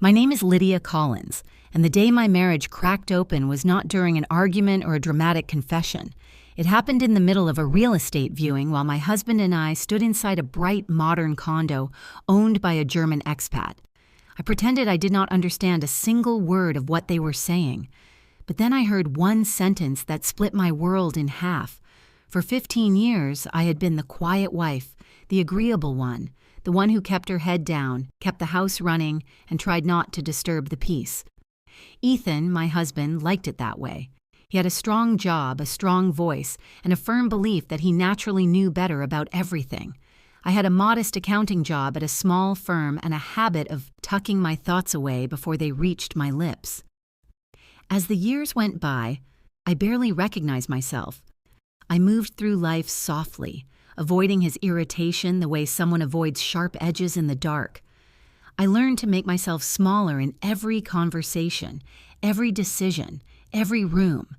My name is Lydia Collins, and the day my marriage cracked open was not during an argument or a dramatic confession. It happened in the middle of a real estate viewing while my husband and I stood inside a bright, modern condo owned by a German expat. I pretended I did not understand a single word of what they were saying. But then I heard one sentence that split my world in half. For 15 years, I had been the quiet wife, the agreeable one, the one who kept her head down, kept the house running, and tried not to disturb the peace. Ethan, my husband, liked it that way. He had a strong job, a strong voice, and a firm belief that he naturally knew better about everything. I had a modest accounting job at a small firm and a habit of tucking my thoughts away before they reached my lips. As the years went by, I barely recognized myself. I moved through life softly, avoiding his irritation the way someone avoids sharp edges in the dark. I learned to make myself smaller in every conversation, every decision, every room.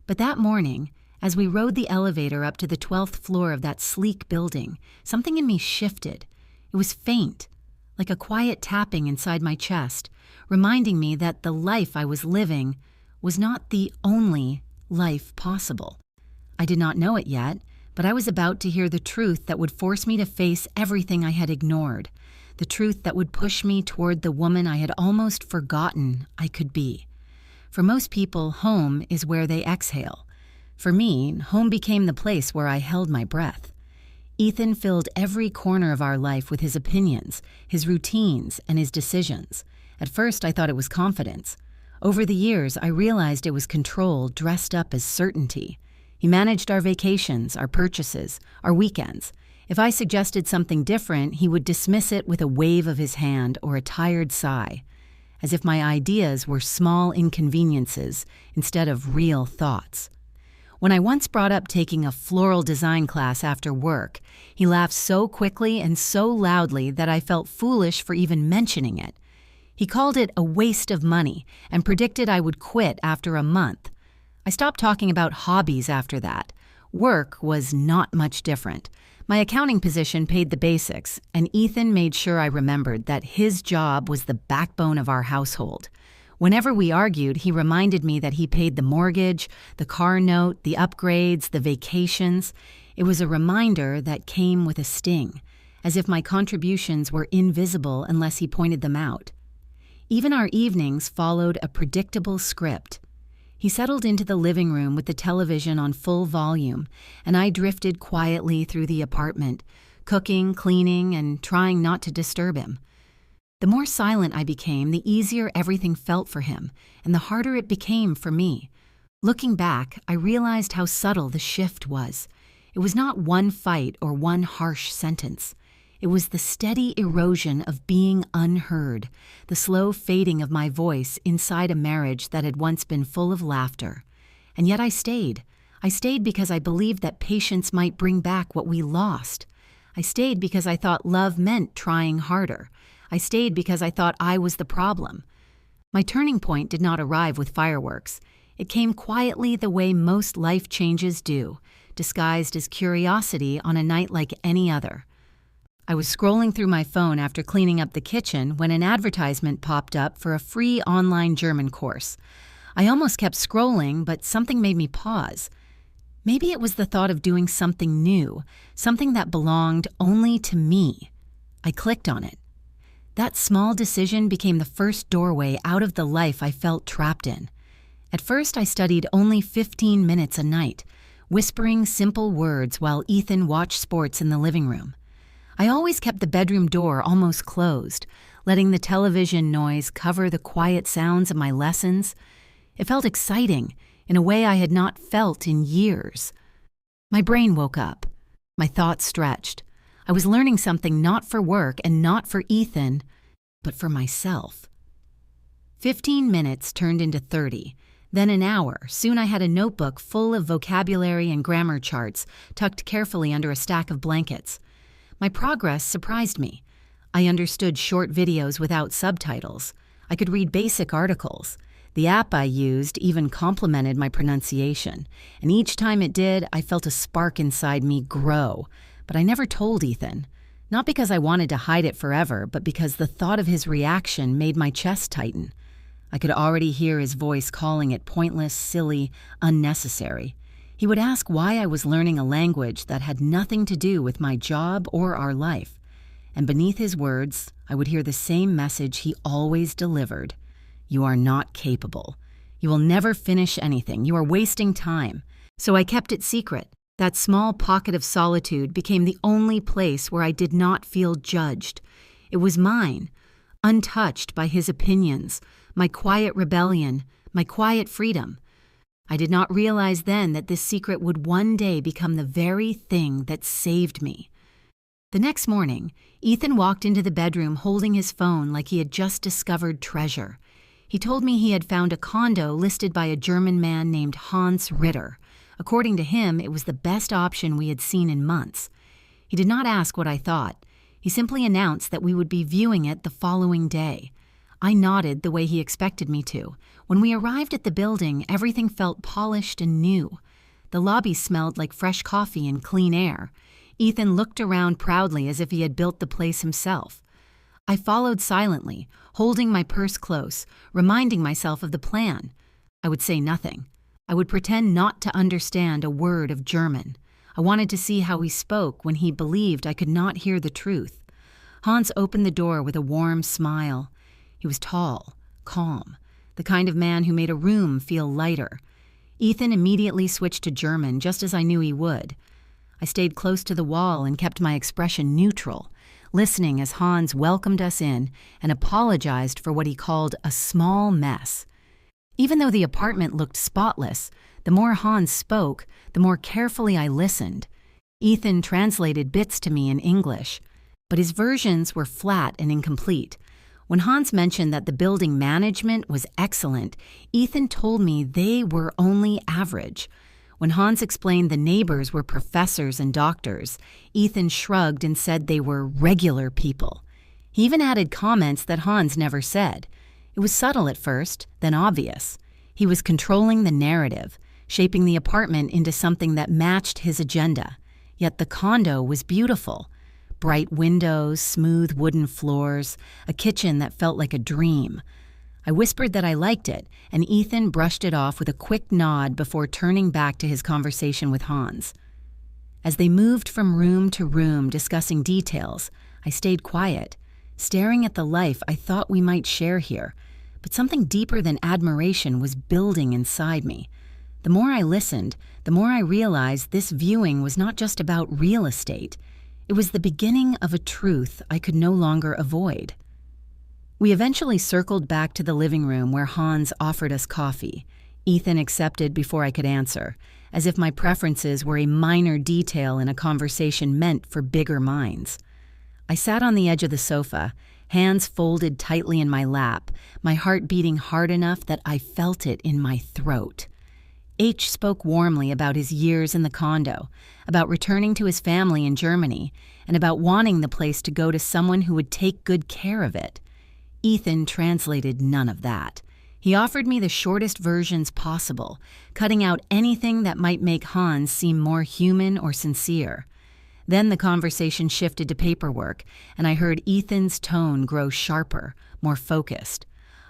But that morning, as we rode the elevator up to the 12th floor of that sleek building, something in me shifted. It was faint, like a quiet tapping inside my chest, reminding me that the life I was living was not the only life possible. I did not know it yet, but I was about to hear the truth that would force me to face everything I had ignored, the truth that would push me toward the woman I had almost forgotten I could be. For most people, home is where they exhale. For me, home became the place where I held my breath. Ethan filled every corner of our life with his opinions, his routines, and his decisions. At first, I thought it was confidence. Over the years, I realized it was control dressed up as certainty. He managed our vacations, our purchases, our weekends. If I suggested something different, he would dismiss it with a wave of his hand or a tired sigh, as if my ideas were small inconveniences instead of real thoughts. When I once brought up taking a floral design class after work, he laughed so quickly and so loudly that I felt foolish for even mentioning it. He called it a waste of money and predicted I would quit after a month. I stopped talking about hobbies after that. Work was not much different. My accounting position paid the basics, and Ethan made sure I remembered that his job was the backbone of our household. Whenever we argued, he reminded me that he paid the mortgage, the car note, the upgrades, the vacations. It was a reminder that came with a sting, as if my contributions were invisible unless he pointed them out. Even our evenings followed a predictable script. He settled into the living room with the television on full volume, and I drifted quietly through the apartment, cooking, cleaning, and trying not to disturb him. The more silent I became, the easier everything felt for him, and the harder it became for me. Looking back, I realized how subtle the shift was. It was not one fight or one harsh sentence. It was the steady erosion of being unheard, the slow fading of my voice inside a marriage that had once been full of laughter. And yet I stayed. I stayed because I believed that patience might bring back what we lost. I stayed because I thought love meant trying harder. I stayed because I thought I was the problem. My turning point did not arrive with fireworks. It came quietly the way most life changes do, disguised as curiosity on a night like any other. I was scrolling through my phone after cleaning up the kitchen when an advertisement popped up for a free online German course. I almost kept scrolling, but something made me pause. Maybe it was the thought of doing something new, something that belonged only to me. I clicked on it. That small decision became the first doorway out of the life I felt trapped in. At first, I studied only 15 minutes a night, whispering simple words while Ethan watched sports in the living room. I always kept the bedroom door almost closed, letting the television noise cover the quiet sounds of my lessons. It felt exciting in a way I had not felt in years. My brain woke up. My thoughts stretched. I was learning something not for work and not for Ethan, but for myself. 15 minutes turned into 30, then an hour. Soon I had a notebook full of vocabulary and grammar charts tucked carefully under a stack of blankets. My progress surprised me. I understood short videos without subtitles. I could read basic articles. The app I used even complimented my pronunciation, and each time it did, I felt a spark inside me grow. But I never told Ethan. Not because I wanted to hide it forever, but because the thought of his reaction made my chest tighten. I could already hear his voice calling it pointless, silly, unnecessary. He would ask why I was learning a language that had nothing to do with my job or our life. And beneath his words, I would hear the same message he always delivered. You are not capable. You will never finish anything. You are wasting time. So I kept it secret. That small pocket of solitude became the only place where I did not feel judged. It was mine, untouched by his opinions, my quiet rebellion, my quiet freedom. I did not realize then that this secret would one day become the very thing that saved me. The next morning, Ethan walked into the bedroom holding his phone like he had just discovered treasure. He told me he had found a condo listed by a German man named Hans Ritter. According to him, it was the best option we had seen in months. He did not ask what I thought. He simply announced that we would be viewing it the following day. I nodded the way he expected me to. When we arrived at the building, everything felt polished and new. The lobby smelled like fresh coffee and clean air. Ethan looked around proudly as if he had built the place himself. I followed silently, holding my purse close, reminding myself of the plan. I would say nothing. I would pretend not to understand a word of German. I wanted to see how he spoke when he believed I could not hear the truth. Hans opened the door with a warm smile. He was tall, calm, the kind of man who made a room feel lighter. Ethan immediately switched to German, just as I knew he would. I stayed close to the wall and kept my expression neutral, listening as Hans welcomed us in and apologized for what he called a small mess. Even though the apartment looked spotless, the more Hans spoke, the more carefully I listened. Ethan translated bits to me in English, but his versions were flat and incomplete. When Hans mentioned that the building management was excellent, Ethan told me they were only average. When Hans explained the neighbors were professors and doctors, Ethan shrugged and said they were regular people. He even added comments that Hans never said. It was subtle at first, then obvious. He was controlling the narrative, shaping the apartment into something that matched his agenda. Yet the condo was beautiful. Bright windows, smooth wooden floors, a kitchen that felt like a dream. I whispered that I liked it, and Ethan brushed it off with a quick nod before turning back to his conversation with Hans. As they moved from room to room discussing details, I stayed quiet, staring at the life I thought we might share here. But something deeper than admiration was building inside me. The more I listened, the more I realized this viewing was not just about real estate. It was the beginning of a truth I could no longer avoid. We eventually circled back to the living room where Hans offered us coffee. Ethan accepted before I could answer, as if my preferences were a minor detail in a conversation meant for bigger minds. I sat on the edge of the sofa, hands folded tightly in my lap, my heart beating hard enough that I felt it in my throat. H spoke warmly about his years in the condo, about returning to his family in Germany, and about wanting the place to go to someone who would take good care of it. Ethan translated none of that. He offered me the shortest versions possible, cutting out anything that might make Hans seem more human or sincere. Then the conversation shifted to paperwork, and I heard Ethan's tone grow sharper, more focused.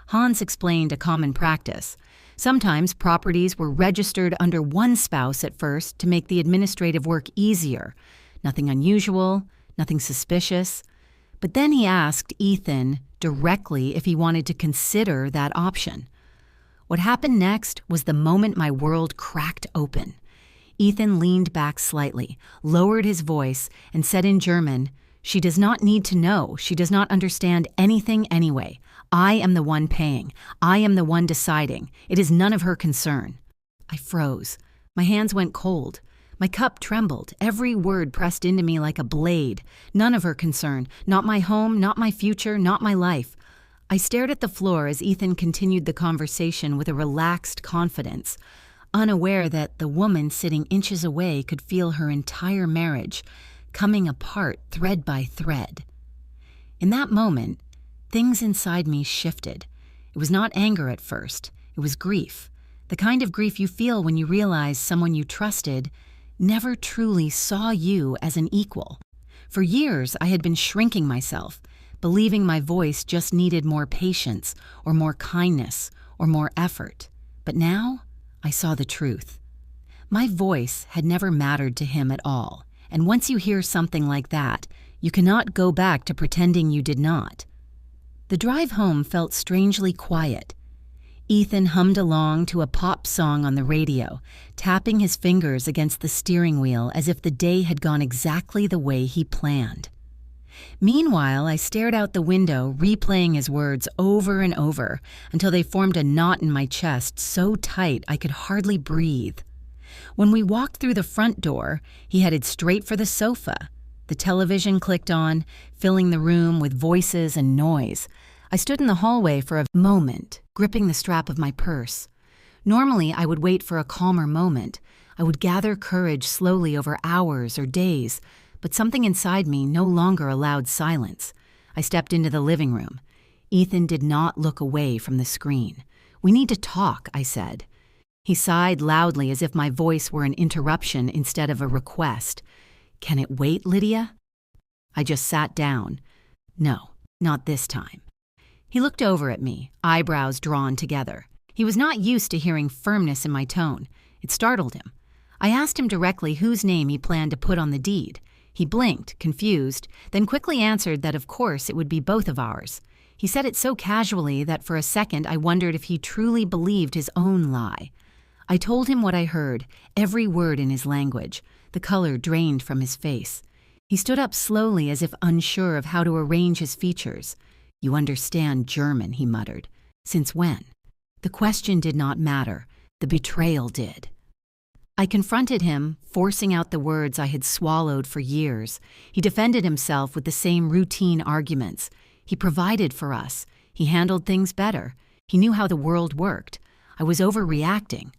Hans explained a common practice. Sometimes properties were registered under one spouse at first to make the administrative work easier. Nothing unusual, nothing suspicious. But then he asked Ethan directly if he wanted to consider that option. What happened next was the moment my world cracked open. Ethan leaned back slightly, lowered his voice, and said in German, "She does not need to know. She does not understand anything anyway. I am the one paying. I am the one deciding. It is none of her concern." I froze. My hands went cold. My cup trembled, every word pressed into me like a blade. None of her concern. Not my home, not my future, not my life. I stared at the floor as Ethan continued the conversation with a relaxed confidence, unaware that the woman sitting inches away could feel her entire marriage coming apart thread by thread. In that moment, things inside me shifted. It was not anger at first. It was grief. The kind of grief you feel when you realize someone you trusted never truly saw you as an equal. For years, I had been shrinking myself, believing my voice just needed more patience, or more kindness, or more effort. But now, I saw the truth. My voice had never mattered to him at all, and once you hear something like that, you cannot go back to pretending you did not. The drive home felt strangely quiet. Ethan hummed along to a pop song on the radio, tapping his fingers against the steering wheel as if the day had gone exactly the way he planned. Meanwhile, I stared out the window, replaying his words over and over until they formed a knot in my chest so tight I could hardly breathe. When we walked through the front door, he headed straight for the sofa. The television clicked on, filling the room with voices and noise. I stood in the hallway for a moment, gripping the strap of my purse. Normally, I would wait for a calmer moment. I would gather courage slowly over hours or days, but something inside me no longer allowed silence. I stepped into the living room. Ethan did not look away from the screen. "We need to talk," I said. He sighed loudly as if my voice were an interruption instead of a request. "Can it wait, Lydia?" I just sat down. "No, not this time." He looked over at me, eyebrows drawn together. He was not used to hearing firmness in my tone. It startled him. I asked him directly whose name he planned to put on the deed. He blinked, confused, then quickly answered that of course it would be both of ours. He said it so casually that for a second I wondered if he truly believed his own lie. I told him what I heard, every word in his language. The color drained from his face. He stood up slowly as if unsure of how to arrange his features. "You understand German," he muttered. "Since when?" The question did not matter. The betrayal did. I confronted him, forcing out the words I had swallowed for years. He defended himself with the same routine arguments. He provided for us. He handled things better. He knew how the world worked. I was overreacting.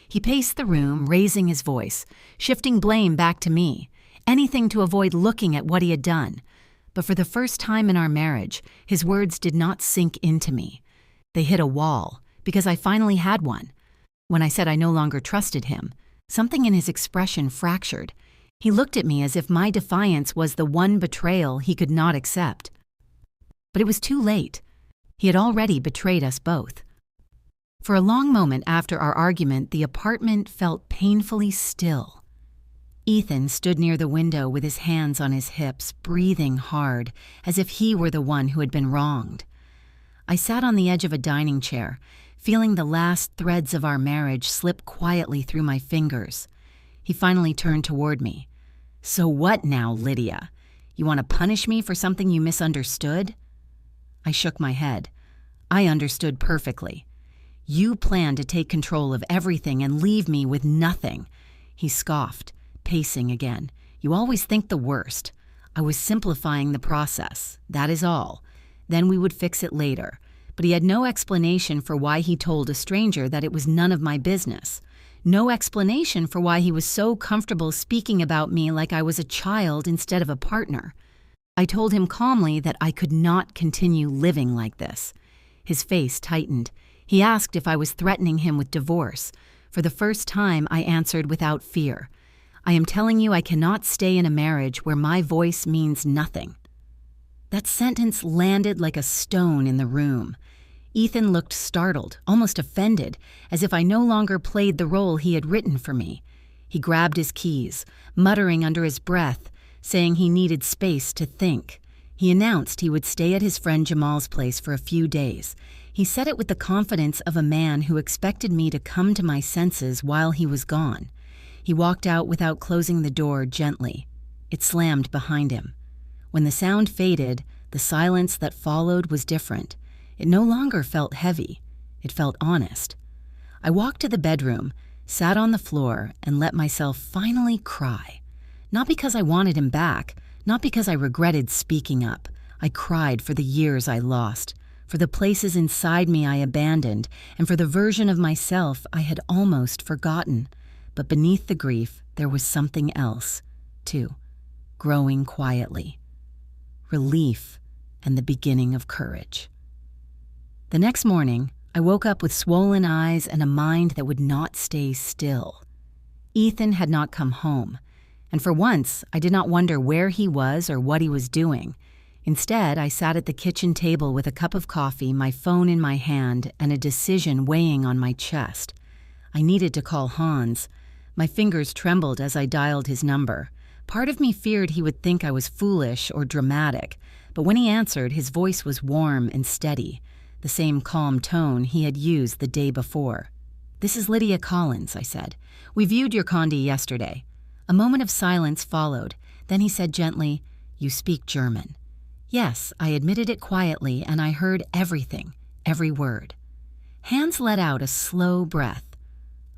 He paced the room, raising his voice, shifting blame back to me, anything to avoid looking at what he had done. But for the first time in our marriage, his words did not sink into me. They hit a wall, because I finally had one. When I said I no longer trusted him, something in his expression fractured. He looked at me as if my defiance was the one betrayal he could not accept. But it was too late. He had already betrayed us both. For a long moment after our argument, the apartment felt painfully still. Ethan stood near the window with his hands on his hips, breathing hard, as if he were the one who had been wronged. I sat on the edge of a dining chair, feeling the last threads of our marriage slip quietly through my fingers. He finally turned toward me. "So what now, Lydia? You want to punish me for something you misunderstood?" I shook my head. I understood perfectly. "You plan to take control of everything and leave me with nothing." He scoffed, pacing again. "You always think the worst. I was simplifying the process, that is all. Then we would fix it later." But he had no explanation for why he told a stranger that it was none of my business. No explanation for why he was so comfortable speaking about me like I was a child instead of a partner. I told him calmly that I could not continue living like this. His face tightened. He asked if I was threatening him with divorce. For the first time, I answered without fear. "I am telling you I cannot stay in a marriage where my voice means nothing." That sentence landed like a stone in the room. Ethan looked startled, almost offended, as if I no longer played the role he had written for me. He grabbed his keys, muttering under his breath, saying he needed space to think. He announced he would stay at his friend Jamal's place for a few days. He said it with the confidence of a man who expected me to come to my senses while he was gone. He walked out without closing the door gently. It slammed behind him. When the sound faded, the silence that followed was different. It no longer felt heavy. It felt honest. I walked to the bedroom, sat on the floor, and let myself finally cry. Not because I wanted him back, not because I regretted speaking up. I cried for the years I lost, for the places inside me I abandoned, and for the version of myself I had almost forgotten. But beneath the grief, there was something else, too, growing quietly. Relief and the beginning of courage. The next morning, I woke up with swollen eyes and a mind that would not stay still. Ethan had not come home, And for once, I did not wonder where he was or what he was doing. Instead, I sat at the kitchen table with a cup of coffee, my phone in my hand, and a decision weighing on my chest. I needed to call Hans. My fingers trembled as I dialed his number. Part of me feared he would think I was foolish or dramatic, but when he answered, his voice was warm and steady, the same calm tone he had used the day before. "This is Lydia Collins," I said. "We viewed your condo yesterday." A moment of silence followed. Then he said gently, "You speak German." Yes, I admitted it quietly, and I heard everything, every word. Hans let out a slow breath.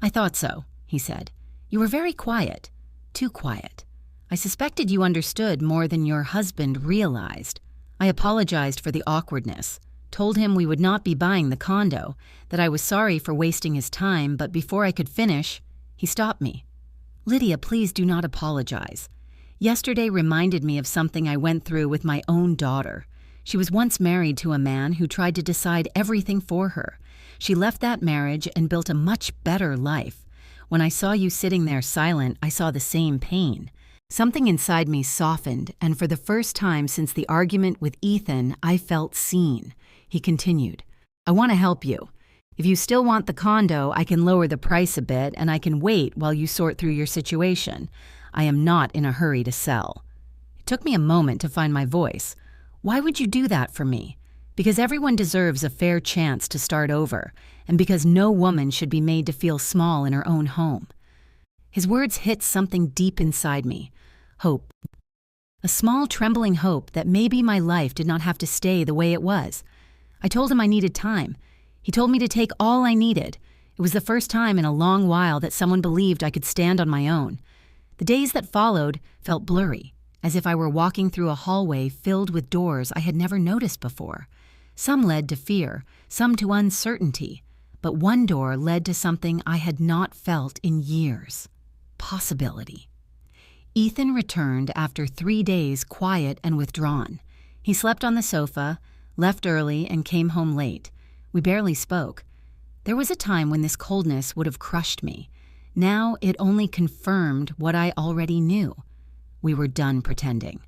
"I thought so," he said. "You were very quiet, too quiet. I suspected you understood more than your husband realized." I apologized for the awkwardness, told him we would not be buying the condo, that I was sorry for wasting his time, but before I could finish, he stopped me. "Lydia, please do not apologize. Yesterday reminded me of something I went through with my own daughter. She was once married to a man who tried to decide everything for her. She left that marriage and built a much better life. When I saw you sitting there silent, I saw the same pain. Something inside me softened, and for the first time since the argument with Ethan, I felt seen." He continued, "I want to help you. If you still want the condo, I can lower the price a bit, and I can wait while you sort through your situation. I am not in a hurry to sell." It took me a moment to find my voice. "Why would you do that for me?" "Because everyone deserves a fair chance to start over, and because no woman should be made to feel small in her own home." His words hit something deep inside me. Hope. A small, trembling hope that maybe my life did not have to stay the way it was. I told him I needed time. He told me to take all I needed. It was the first time in a long while that someone believed I could stand on my own. The days that followed felt blurry, as if I were walking through a hallway filled with doors I had never noticed before. Some led to fear, some to uncertainty, but one door led to something I had not felt in years. Possibility. Ethan returned after 3 days quiet and withdrawn. He slept on the sofa, left early, and came home late. We barely spoke. There was a time when this coldness would have crushed me. Now it only confirmed what I already knew. We were done pretending.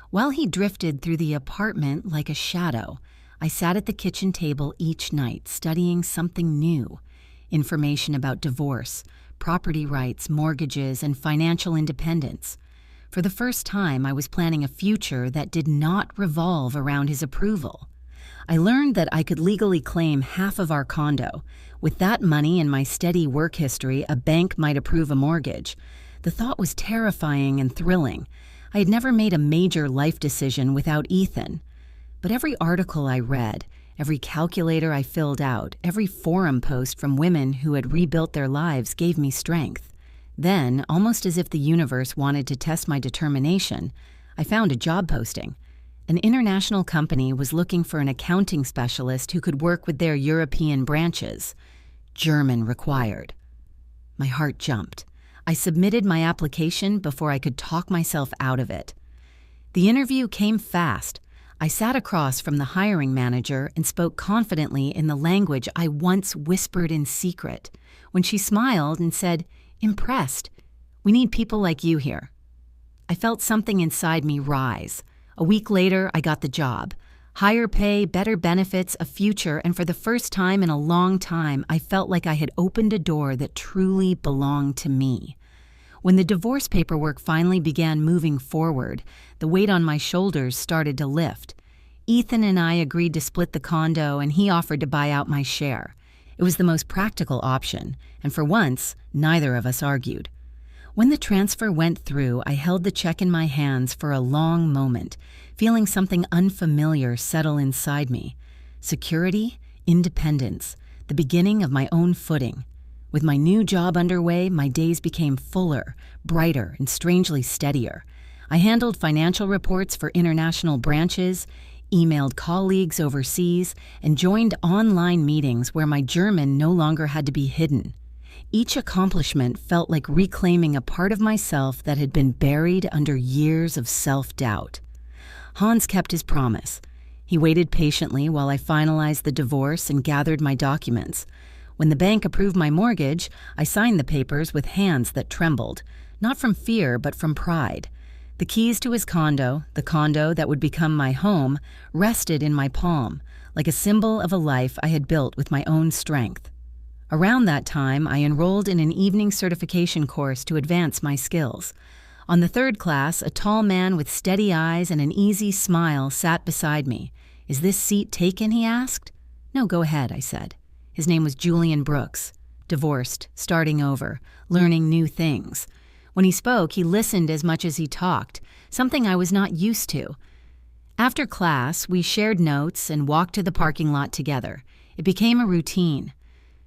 While he drifted through the apartment like a shadow, I sat at the kitchen table each night studying something new. Information about divorce, property rights, mortgages, and financial independence. For the first time, I was planning a future that did not revolve around his approval. I learned that I could legally claim half of our condo. With that money and my steady work history, a bank might approve a mortgage. The thought was terrifying and thrilling. I had never made a major life decision without Ethan. But every article I read, every calculator I filled out, every forum post from women who had rebuilt their lives gave me strength. Then, almost as if the universe wanted to test my determination, I found a job posting. An international company was looking for an accounting specialist who could work with their European branches. German required. My heart jumped. I submitted my application before I could talk myself out of it. The interview came fast. I sat across from the hiring manager and spoke confidently in the language I once whispered in secret. When she smiled and said, "Impressed. We need people like you here." I felt something inside me rise. A week later, I got the job. Higher pay, better benefits, a future, and for the first time in a long time, I felt like I had opened a door that truly belonged to me. When the divorce paperwork finally began moving forward, the weight on my shoulders started to lift. Ethan and I agreed to split the condo, and he offered to buy out my share. It was the most practical option, and for once, neither of us argued. When the transfer went through, I held the check in my hands for a long moment, feeling something unfamiliar settle inside me. Security, independence, the beginning of my own footing. With my new job underway, my days became fuller, brighter, and strangely steadier. I handled financial reports for international branches, emailed colleagues overseas, and joined online meetings where my German no longer had to be hidden. Each accomplishment felt like reclaiming a part of myself that had been buried under years of self-doubt. Hans kept his promise. He waited patiently while I finalized the divorce and gathered my documents. When the bank approved my mortgage, I signed the papers with hands that trembled. not from fear but from pride. The keys to his condo, the condo that would become my home, rested in my palm, like a symbol of a life I had built with my own strength. Around that time, I enrolled in an evening certification course to advance my skills. On the third class, a tall man with steady eyes and an easy smile sat beside me. "Is this seat taken?" he asked. "No, go ahead," I said. His name was Julian Brooks. Divorced, starting over, learning new things. When he spoke, he listened as much as he talked, something I was not used to. After class, we shared notes and walked to the parking lot together. It became a routine.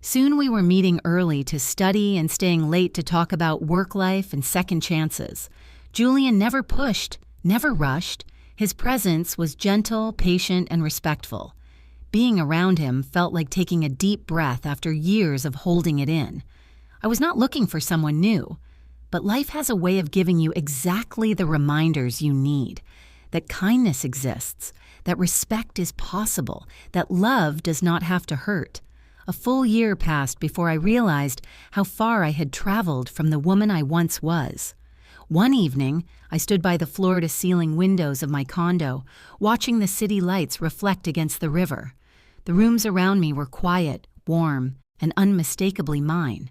Soon we were meeting early to study and staying late to talk about work life and second chances. Julian never pushed, never rushed. His presence was gentle, patient, and respectful. Being around him felt like taking a deep breath after years of holding it in. I was not looking for someone new, but life has a way of giving you exactly the reminders you need. That kindness exists, that respect is possible, that love does not have to hurt. A full year passed before I realized how far I had traveled from the woman I once was. One evening, I stood by the floor-to-ceiling windows of my condo, watching the city lights reflect against the river. The rooms around me were quiet, warm, and unmistakably mine.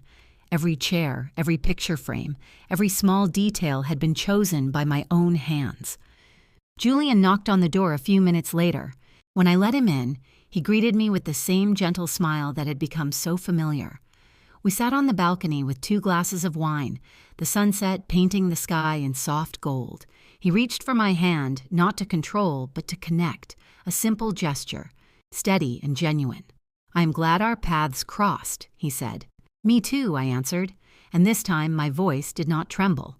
Every chair, every picture frame, every small detail had been chosen by my own hands. Julian knocked on the door a few minutes later. When I let him in, he greeted me with the same gentle smile that had become so familiar. We sat on the balcony with 2 glasses of wine, the sunset painting the sky in soft gold. He reached for my hand, not to control, but to connect, a simple gesture, steady and genuine. "I am glad our paths crossed," he said. "Me too," I answered, and this time my voice did not tremble.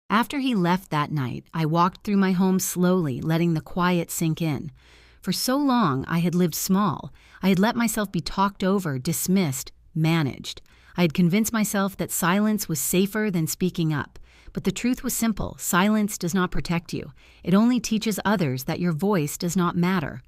After he left that night, I walked through my home slowly, letting the quiet sink in. For so long, I had lived small. I had let myself be talked over, dismissed, managed. I had convinced myself that silence was safer than speaking up. But the truth was simple. Silence does not protect you. It only teaches others that your voice does not matter.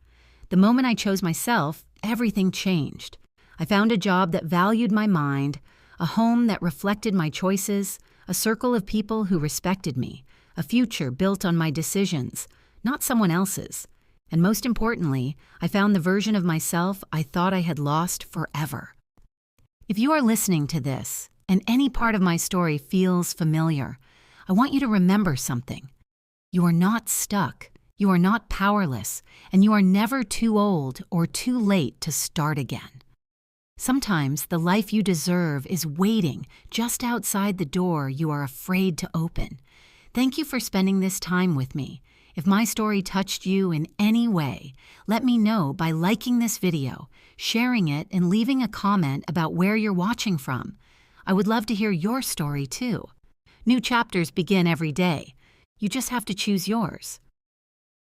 The moment I chose myself, everything changed. I found a job that valued my mind, a home that reflected my choices, a circle of people who respected me, a future built on my decisions, not someone else's. And most importantly, I found the version of myself I thought I had lost forever. If you are listening to this, and any part of my story feels familiar, I want you to remember something. You are not stuck, you are not powerless, and you are never too old or too late to start again. Sometimes the life you deserve is waiting just outside the door you are afraid to open. Thank you for spending this time with me. If my story touched you in any way, let me know by liking this video, sharing it, and leaving a comment about where you're watching from. I would love to hear your story too. New chapters begin every day. You just have to choose yours.